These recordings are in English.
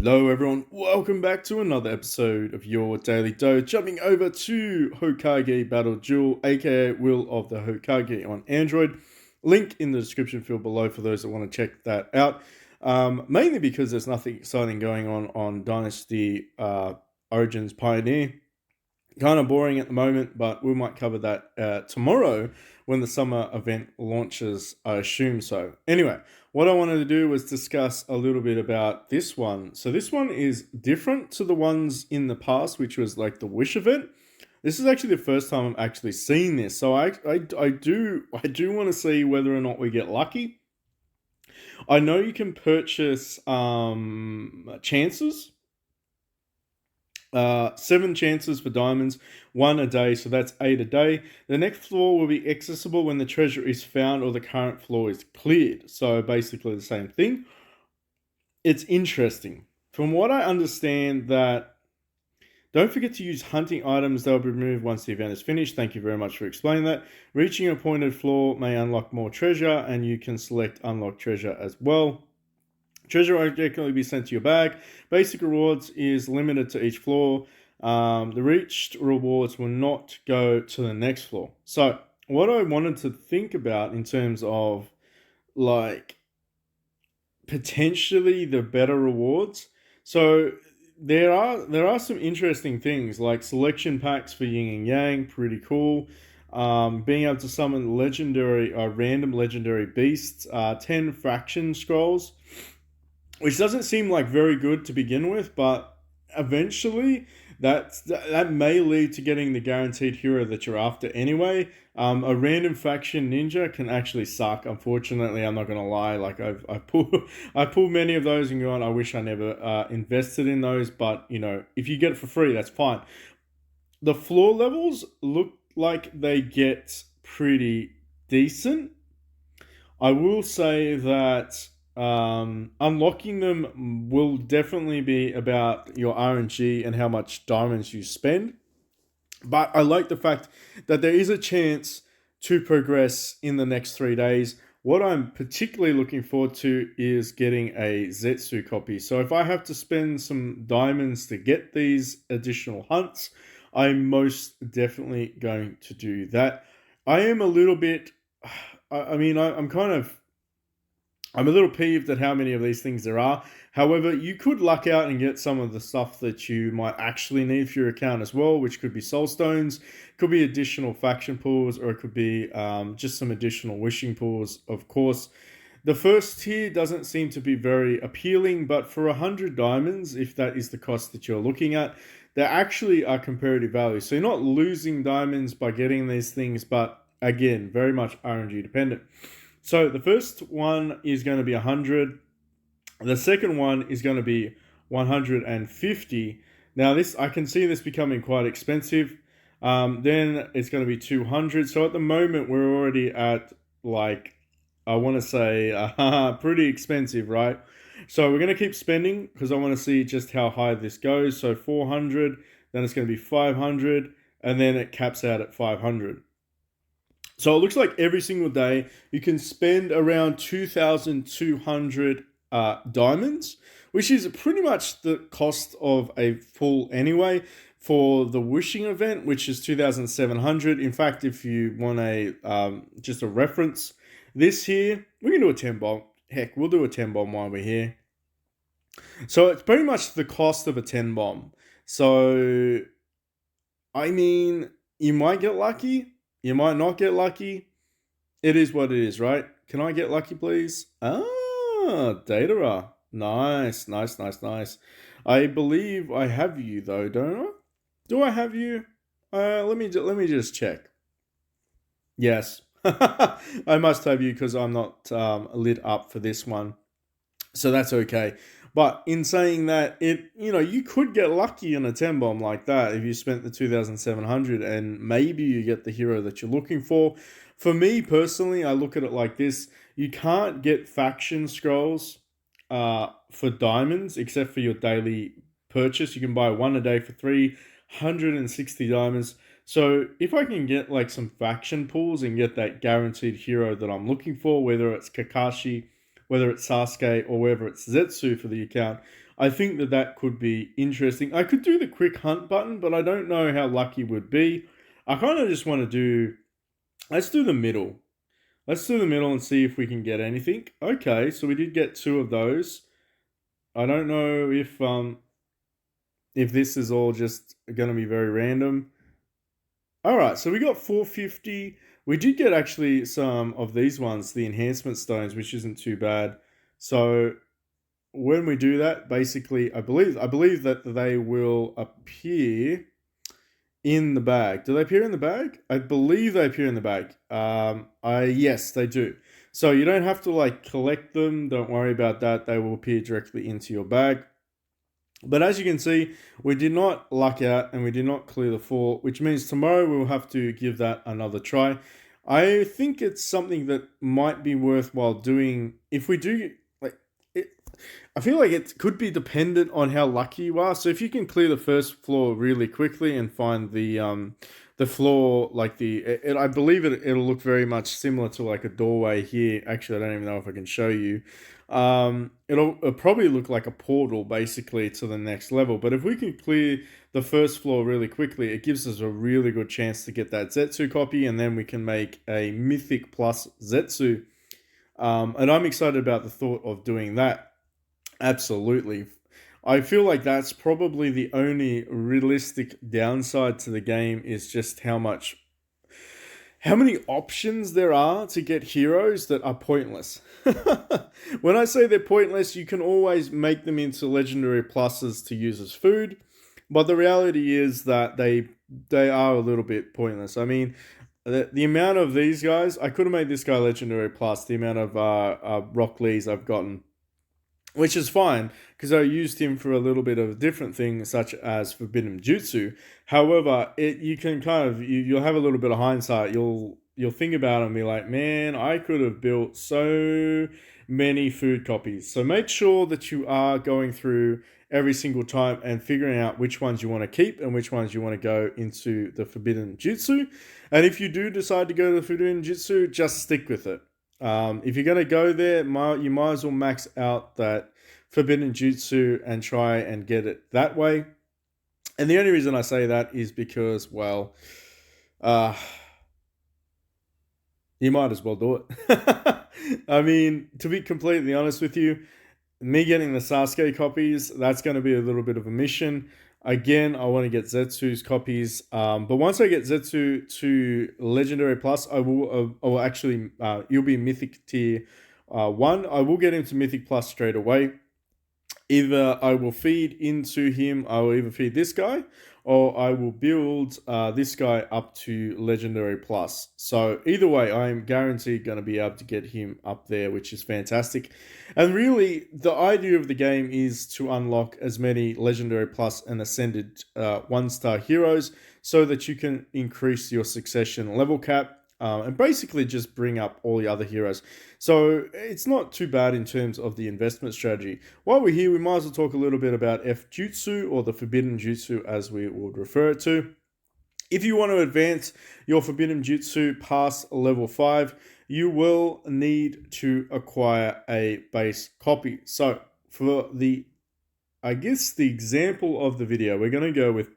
Hello, everyone. Welcome back to another episode of your Daily Dose. Jumping over to Hokage Battle Duel, aka Will of the Hokage on Android. Link in the description field below for those that want to check that out. Mainly because there's nothing exciting going on Dynasty Origins Pioneer. Kind of boring at the moment, but we might cover that tomorrow when the summer event launches, I assume so. Anyway, what I wanted to do was discuss a little bit about this one. So this one is different to the ones in the past, which was like the Wish event. This is actually the first time I've actually seen this. So I do want to see whether or not we get lucky. I know you can purchase chances, 7 chances for diamonds, 1 a day, so that's 8 a day. The next floor will be accessible when the treasure is found or the current floor is cleared. So basically the same thing. It's interesting. From what I understand, that don't forget to use hunting items. They'll be removed once the event is finished. Thank you very much for explaining that. Reaching a pointed floor may unlock more treasure, and you can select unlock treasure as well. Treasure will automatically be sent to your bag. Basic rewards is limited to each floor. The reached rewards will not go to the next floor. So, what I wanted to think about in terms of like potentially the better rewards. So there are some interesting things like selection packs for yin and yang, pretty cool. Being able to summon random legendary beasts, 10 faction scrolls, which doesn't seem like very good to begin with, but eventually that may lead to getting the guaranteed hero that you're after anyway. A random faction ninja can actually suck. Unfortunately, I'm not gonna lie. Like I've pulled I pulled many of those and gone. I wish I never invested in those. But if you get it for free, that's fine. The floor levels look like they get pretty decent. I will say that unlocking them will definitely be about your RNG and how much diamonds you spend. But I like the fact that there is a chance to progress in the next 3 days. What I'm particularly looking forward to is getting a Zetsu copy. So if I have to spend some diamonds to get these additional hunts, I'm most definitely going to do that. I am a little bit. I mean, I'm a little peeved at how many of these things there are. However, you could luck out and get some of the stuff that you might actually need for your account as well, which could be soul stones, could be additional faction pools, or it could be just some additional wishing pools, of course. The first tier doesn't seem to be very appealing, but for 100 diamonds, if that is the cost that you're looking at, there actually are comparative value. So you're not losing diamonds by getting these things, but again, very much RNG dependent. So the first one is going to be 100. The second one is going to be 150. Now this I can see this becoming quite expensive. Then it's going to be 200. So at the moment we're already at, like, I want to say pretty expensive, right? So we're going to keep spending because I want to see just how high this goes. So 400, then it's going to be 500, and then it caps out at 500. So it looks like every single day you can spend around 2,200 diamonds, which is pretty much the cost of a full anyway for the wishing event, which is 2,700. In fact, if you want just a reference, this here, we can do a 10 bomb. Heck, we'll do a 10 bomb while we're here. So it's pretty much the cost of a 10 bomb. So, I mean, you might get lucky, you might not get lucky. It is what it is, right? Can I get lucky, please? Data. Nice, nice, nice, nice. I believe I have you though, don't I? Do I have you? Let me just check. Yes, I must have you because I'm not lit up for this one, so that's okay. But in saying that, you could get lucky in a 10 bomb like that if you spent the 2,700 and maybe you get the hero that you're looking for. For me personally, I look at it like this: you can't get faction scrolls for diamonds except for your daily purchase. You can buy 1 a day for 360 diamonds. So if I can get like some faction pools and get that guaranteed hero that I'm looking for, whether it's Kakashi, whether it's Sasuke, or whether it's Zetsu for the account, I think that that could be interesting. I could do the quick hunt button, but I don't know how lucky would be. I kind of just want to do. Let's do the middle. Let's do the middle and see if we can get anything. Okay, so we did get two of those. I don't know if this is all just going to be very random. All right, so we got 450. We did get actually some of these ones, the enhancement stones, which isn't too bad. So when we do that, basically, I believe that they will appear in the bag. Do they appear in the bag? I believe they appear in the bag. I yes, they do. So you don't have to like collect them. Don't worry about that. They will appear directly into your bag. But as you can see, we did not luck out and we did not clear the four, which means tomorrow we'll have to give that another try. I think it's something that might be worthwhile doing if we do like it. I feel like it could be dependent on how lucky you are. So if you can clear the first floor really quickly and find the floor like I believe it'll look very much similar to like a doorway here. Actually, I don't even know if I can show you. It'll probably look like a portal basically to the next level. But if we can clear the first floor really quickly, it gives us a really good chance to get that Zetsu copy, and then we can make a Mythic plus Zetsu. And I'm excited about the thought of doing that. Absolutely. I feel like that's probably the only realistic downside to the game is just how many options there are to get heroes that are pointless. When I say they're pointless, you can always make them into legendary pluses to use as food, but the reality is that they are a little bit pointless. I mean, the amount of these guys, I could have made this guy legendary plus the amount of Rock Lees I've gotten, which is fine because I used him for a little bit of different things such as forbidden jutsu. However, you can kind of you'll have a little bit of hindsight. You'll think about it and be like, man, I could have built so many food copies. So make sure that you are going through every single time and figuring out which ones you want to keep and which ones you want to go into the forbidden jutsu. And if you do decide to go to the forbidden jutsu, just stick with it. If you're going to go there, you might as well max out that forbidden jutsu and try and get it that way. And the only reason I say that is because, well, you might as well do it. I mean, to be completely honest with you, me getting the Sasuke copies, that's going to be a little bit of a mission. Again, I want to get Zetsu's copies. But once I get Zetsu to Legendary Plus, I will actually, you'll be Mythic Tier 1. I will get him to Mythic Plus straight away. Either I will feed into him, I will either feed this guy, or I will build this guy up to Legendary Plus. So either way, I am guaranteed going to be able to get him up there, which is fantastic. And really, the idea of the game is to unlock as many Legendary Plus and Ascended 1-star heroes so that you can increase your succession level cap. And basically just bring up all the other heroes. So it's not too bad in terms of the investment strategy. While we're here, we might as well talk a little bit about F-Jutsu, or the Forbidden Jutsu as we would refer it to. If you want to advance your Forbidden Jutsu past level 5, you will need to acquire a base copy. So for the example of the video, we're going to go with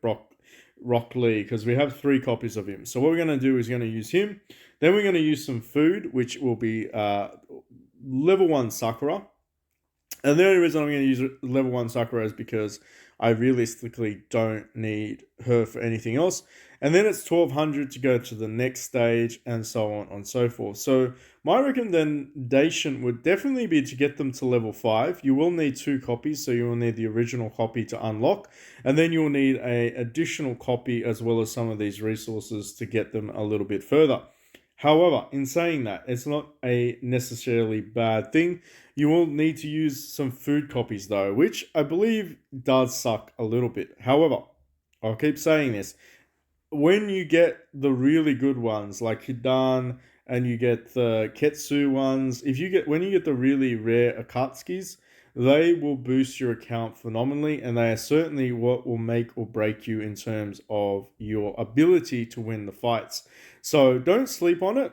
Rock Lee because we have 3 copies of him. So what we're going to do is going to use him. Then we're going to use some food, which will be level 1 Sakura. And the only reason I'm going to use level 1 Sakura is because I realistically don't need her for anything else. And then it's 1200 to go to the next stage, and so on and so forth. So my recommendation would definitely be to get them to level 5. You will need 2 copies, so you will need the original copy to unlock. And then you'll need an additional copy as well as some of these resources to get them a little bit further. However, in saying that, it's not a necessarily bad thing. You will need to use some food copies though, which I believe does suck a little bit. However, I'll keep saying this. When you get the really good ones like Hidan and you get the Ketsu ones, when you get the really rare Akatsuki's, they will boost your account phenomenally, and they are certainly what will make or break you in terms of your ability to win the fights. So don't sleep on it.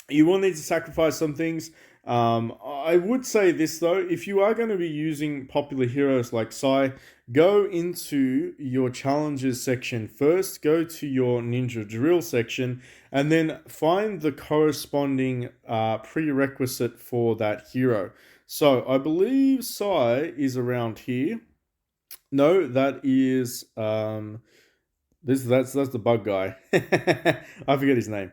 You will need to sacrifice some things. I would say this though, if you are going to be using popular heroes like Sai, go into your challenges section first, go to your ninja drill section, and then find the corresponding prerequisite for that hero. So I believe Sai is around here. No, that is that's the bug guy. I forget his name.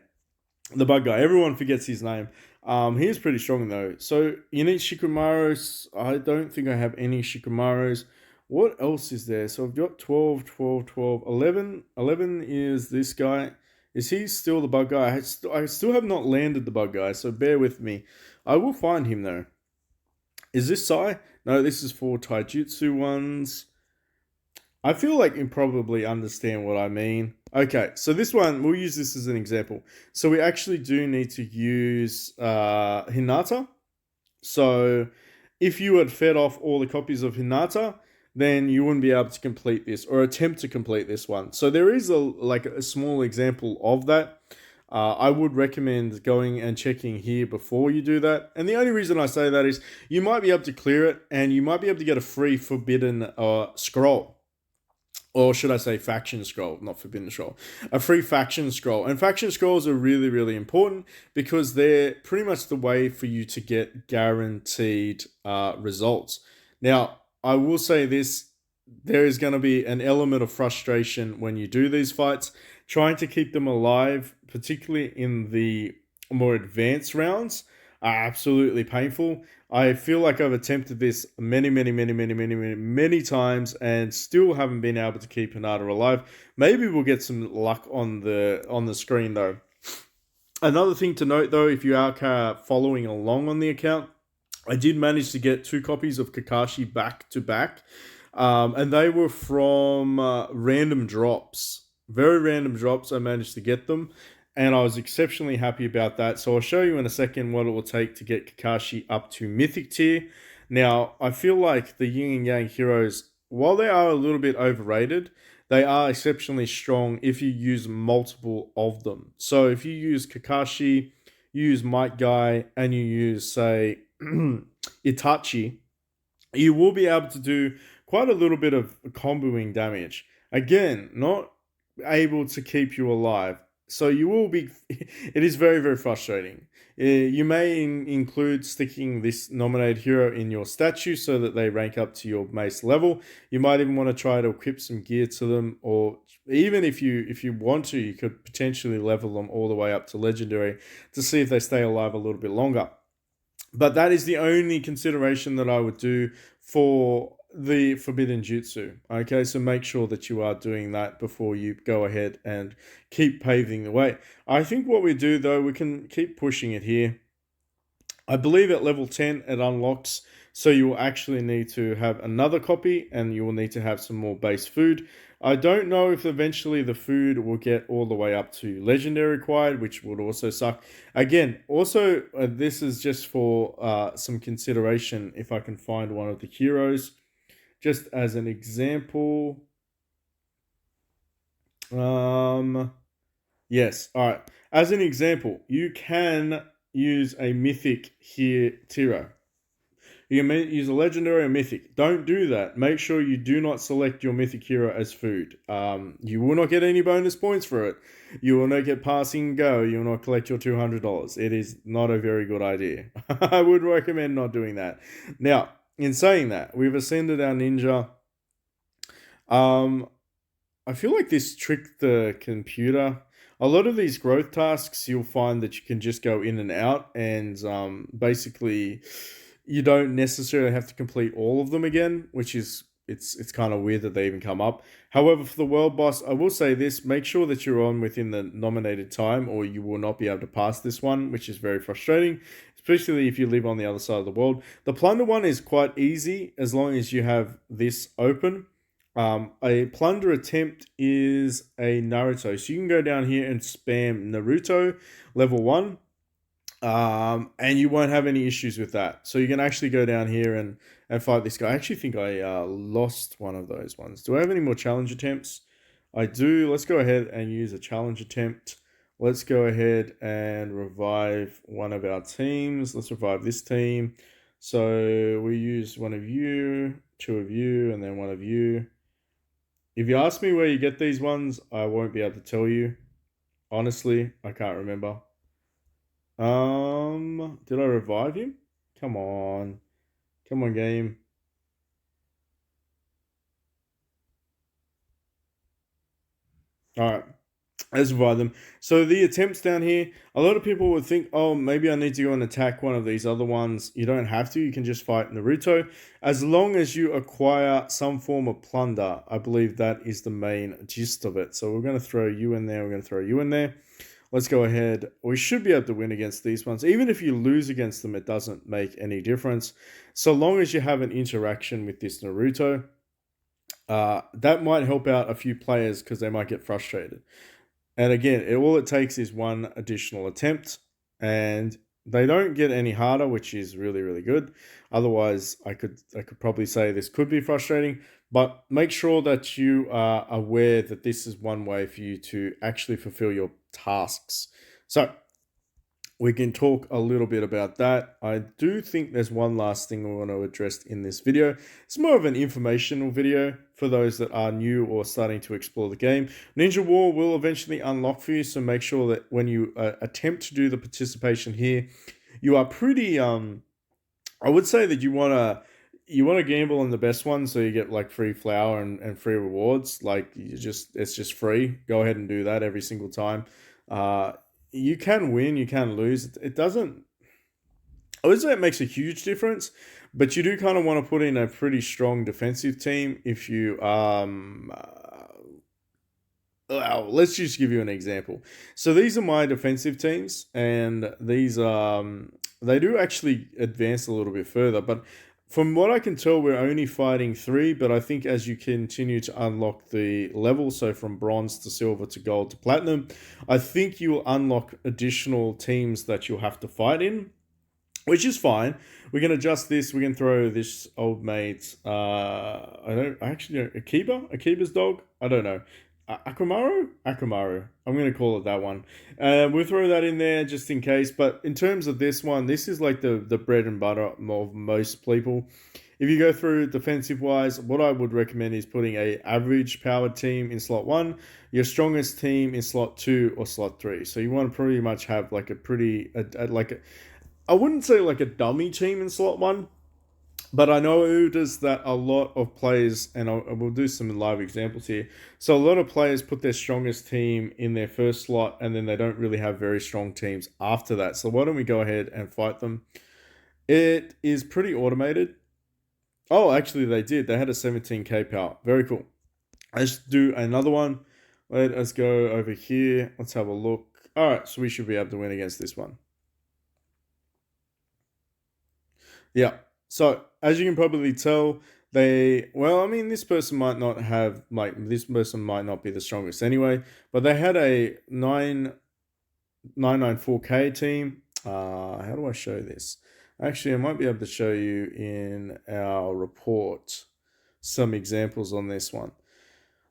The bug guy. Everyone forgets his name. He is pretty strong though. So you need Shikamaros. I don't think I have any Shikamaros. What else is there? So I've got 12, 12, 12, 11. 11 is this guy. Is he still the bug guy? I still have not landed the bug guy, so bear with me. I will find him though. Is this Sai? No, this is for Taijutsu ones. I feel like you probably understand what I mean. Okay, so this one, we'll use this as an example. So we actually do need to use Hinata. So if you had fed off all the copies of Hinata, then you wouldn't be able to complete this or attempt to complete this one. So there is a small example of that. I would recommend going and checking here before you do that. And the only reason I say that is you might be able to clear it and you might be able to get a free forbidden scroll. Or should I say faction scroll, not forbidden scroll. A free faction scroll. And faction scrolls are really, really important because they're pretty much the way for you to get guaranteed results. Now, I will say this, there is going to be an element of frustration when you do these fights. Trying to keep them alive, particularly in the more advanced rounds, are absolutely painful. I feel like I've attempted this many times and still haven't been able to keep Hinata alive. Maybe we'll get some luck on the screen though. Another thing to note though, if you are following along on the account, I did manage to get 2 copies of Kakashi back to back, and they were from random drops. Very random drops. I managed to get them and I was exceptionally happy about that. So I'll show you in a second what it will take to get Kakashi up to Mythic tier. Now, I feel like the Yin and Yang heroes, while they are a little bit overrated, they are exceptionally strong if you use multiple of them. So if you use Kakashi, you use Might Guy, and you use, say, Itachi, you will be able to do quite a little bit of comboing damage. Again, not able to keep you alive. So you will be, it is very, very frustrating. You may include sticking this nominated hero in your statue so that they rank up to your mace level. You might even want to try to equip some gear to them, or even if you want to, you could potentially level them all the way up to legendary to see if they stay alive a little bit longer. But that is the only consideration that I would do for the forbidden jutsu. Okay, so make sure that you are doing that before you go ahead and keep paving the way. I think what we do though, we can keep pushing it here. I believe at level 10 it unlocks, so you will actually need to have another copy and you will need to have some more base food. I don't know if eventually the food will get all the way up to legendary required, which would also suck. Again, also this is just for some consideration if I can find one of the heroes. Just as an example. Yes, alright. As an example, you can use a mythic here, Tiro. You can use a legendary or mythic. Don't do that. Make sure you do not select your mythic hero as food. You will not get any bonus points for it. You will not get passing go. You will not collect your $200. It is not a very good idea. I would recommend not doing that. Now, in saying that, we've ascended our ninja. I feel like this tricked the computer. A lot of these growth tasks, you'll find that you can just go in and out, and basically, you don't necessarily have to complete all of them again, which is it's kind of weird that they even come up. However, for the world boss, I will say this: make sure that you're on within the nominated time, or you will not be able to pass this one, which is very frustrating, especially if you live on the other side of the world. The plunder one is quite easy as long as you have this open. A plunder attempt is a Naruto. So you can go down here and spam Naruto level 1. And you won't have any issues with that. So you can actually go down here and fight this guy. I actually think I lost one of those ones. Do I have any more challenge attempts? I do. Let's go ahead and use a challenge attempt Let's go ahead and revive one of our teams. Let's revive this team. So we use one of you, two of you, and then one of you. If you ask me where you get these ones, I won't be able to tell you. Honestly, I can't remember. Did I revive him? Come on. Come on, game. Alright. Let's revive them. So the attempts down here, a lot of people would think, oh, maybe I need to go and attack one of these other ones. You don't have to. You can just fight Naruto. As long as you acquire some form of plunder, I believe that is the main gist of it. So we're going to throw you in there. We're going to throw you in there. Let's go ahead. We should be able to win against these ones. Even if you lose against them, it doesn't make any difference. So long as you have an interaction with this Naruto, that might help out a few players because they might get frustrated. And again, all it takes is one additional attempt, and they don't get any harder, which is really, really good. Otherwise, I could probably say this could be frustrating, but make sure that you are aware that this is one way for you to actually fulfill your tasks. So we can talk a little bit about that. I do think there's one last thing we want to address in this video. It's more of an informational video for those that are new or starting to explore the game. Ninja War will eventually unlock for you, so make sure that when you attempt to do the participation here, you are pretty I would say that you want to gamble on the best one, so you get like free flour and free rewards. Like it's just free. Go ahead and do that every single time. Uh, you can win, you can lose. It doesn't. I would say it makes a huge difference, but you do kind of want to put in a pretty strong defensive team if you well, let's just give you an example. So these are my defensive teams, and these they do actually advance a little bit further. But from what I can tell, we're only fighting three. But I think as you continue to unlock the level, so from bronze to silver to gold to platinum, I think you will unlock additional teams that you'll have to fight in, which is fine. We can adjust this. We can throw this old mate. I don't I actually know Akiba's dog. I don't know. Akamaru. I'm going to call it that one. We'll throw that in there just in case. But in terms of this one, this is like the bread and butter of most people. If you go through defensive wise, what I would recommend is putting a average powered team in slot 1, your strongest team in slot 2 or slot 3. So you want to pretty much have like a pretty I wouldn't say like a dummy team in slot 1, but I know does that a lot of players, and we'll do some live examples here. So a lot of players put their strongest team in their first slot, and then they don't really have very strong teams after that. So why don't we go ahead and fight them? It is pretty automated. Oh, actually they did. They had a 17k power. Very cool. Let's do another one. Let us go over here. Let's have a look. All right, so we should be able to win against this one. Yeah. So as you can probably tell, this person might not have this person might not be the strongest anyway, but they had a 994k team. How do I show this? Actually, I might be able to show you in our report some examples on this one.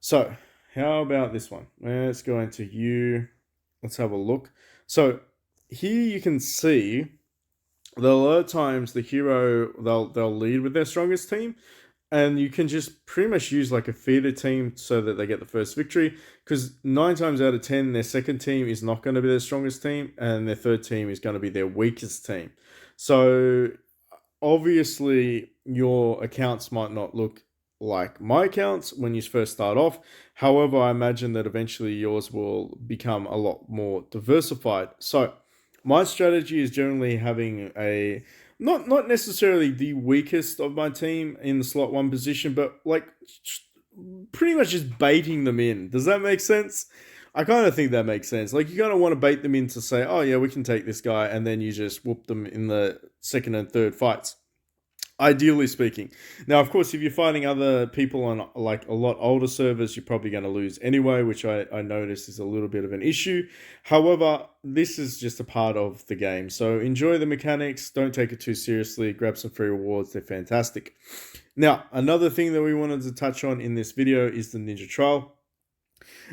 So how about this one? Let's go into you. Let's have a look. So here you can see a lot of times the hero they'll lead with their strongest team, and you can just pretty much use like a feeder team so that they get the first victory, because 9 times out of 10 their second team is not going to be their strongest team, and their third team is going to be their weakest team. So obviously your accounts might not look like my accounts when you first start off. However, I imagine that eventually yours will become a lot more diversified. So my strategy is generally having a not necessarily the weakest of my team in the slot 1 position, but like pretty much just baiting them in. Does that make sense? I kind of think that makes sense. Like you kind of want to bait them in to say, "Oh yeah, we can take this guy," and then you just whoop them in the second and third fights. Ideally speaking. Now, of course, if you're fighting other people on like a lot older servers, you're probably going to lose anyway, which I notice is a little bit of an issue. However, this is just a part of the game. So enjoy the mechanics. Don't take it too seriously. Grab some free rewards. They're fantastic. Now, another thing that we wanted to touch on in this video is the ninja trial.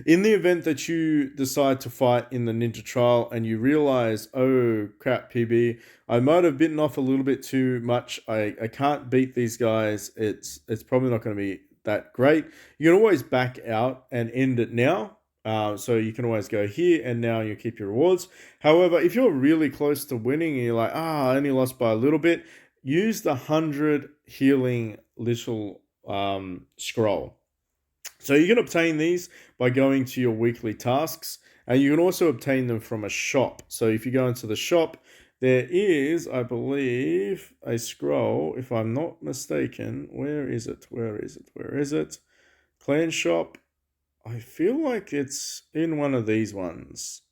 In the event that you decide to fight in the ninja trial and you realize, oh crap, PB, I might have bitten off a little bit too much. I can't beat these guys. It's probably not going to be that great. You can always back out and end it now. So you can always go here and now you keep your rewards. However, if you're really close to winning and you're like, I only lost by a little bit, use the 100 healing little scroll. So you can obtain these by going to your weekly tasks, and you can also obtain them from a shop. So if you go into the shop, there is, I believe, a scroll, if I'm not mistaken. Where is it? Where is it? Where is it? Clan shop. I feel like it's in one of these ones.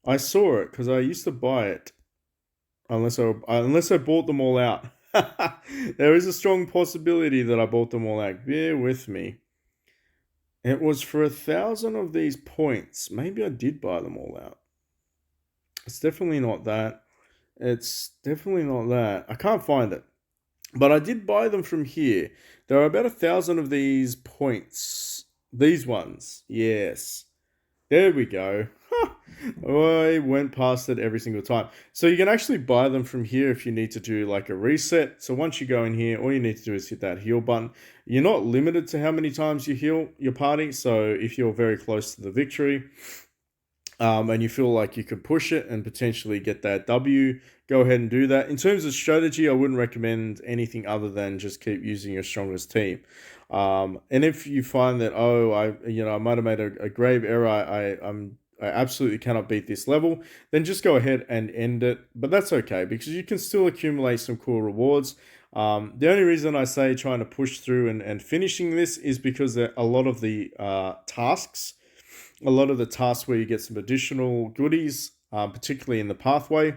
I saw it because I used to buy it, unless I bought them all out. There is a strong possibility that I bought them all out. Bear with me. It was for 1,000 of these points. Maybe I did buy them all out. It's definitely not that. It's definitely not that. I can't find it. But I did buy them from here. There are about 1,000 of these points. These ones. Yes. There we go. I went past it every single time. So you can actually buy them from here if you need to do like a reset. So once you go in here, all you need to do is hit that heal button. You're not limited to how many times you heal your party. So if you're very close to the victory, and you feel like you could push it and potentially get that W, go ahead and do that. In terms of strategy, I wouldn't recommend anything other than just keep using your strongest team. And if you find that, I might have made a grave error, I absolutely cannot beat this level, then just go ahead and end it. But that's okay because you can still accumulate some cool rewards. The only reason I say trying to push through and finishing this is because a lot of the tasks, a lot of the tasks where you get some additional goodies, particularly in the pathway,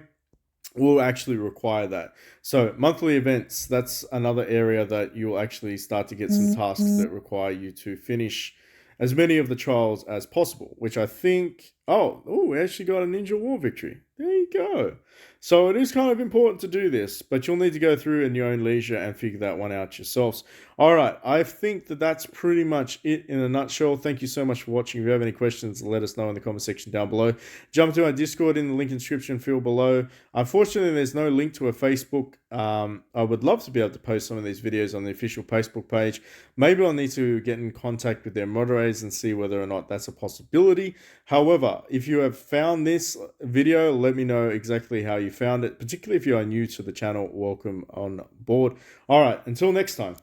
will actually require that. So monthly events, that's another area that you'll actually start to get some tasks that require you to finish as many of the trials as possible, which I think, we actually got a Ninja War victory. There you go. So it is kind of important to do this, but you'll need to go through in your own leisure and figure that one out yourselves. All right, I think that's pretty much it in a nutshell. Thank you so much for watching. If you have any questions, let us know in the comment section down below. Jump to our Discord in the link in the description field below. Unfortunately, there's no link to a Facebook. I would love to be able to post some of these videos on the official Facebook page. Maybe I'll need to get in contact with their moderators and see whether or not that's a possibility. However, if you have found this video, let me know exactly how you found it, particularly if you are new to the channel. Welcome on board. All right, until next time.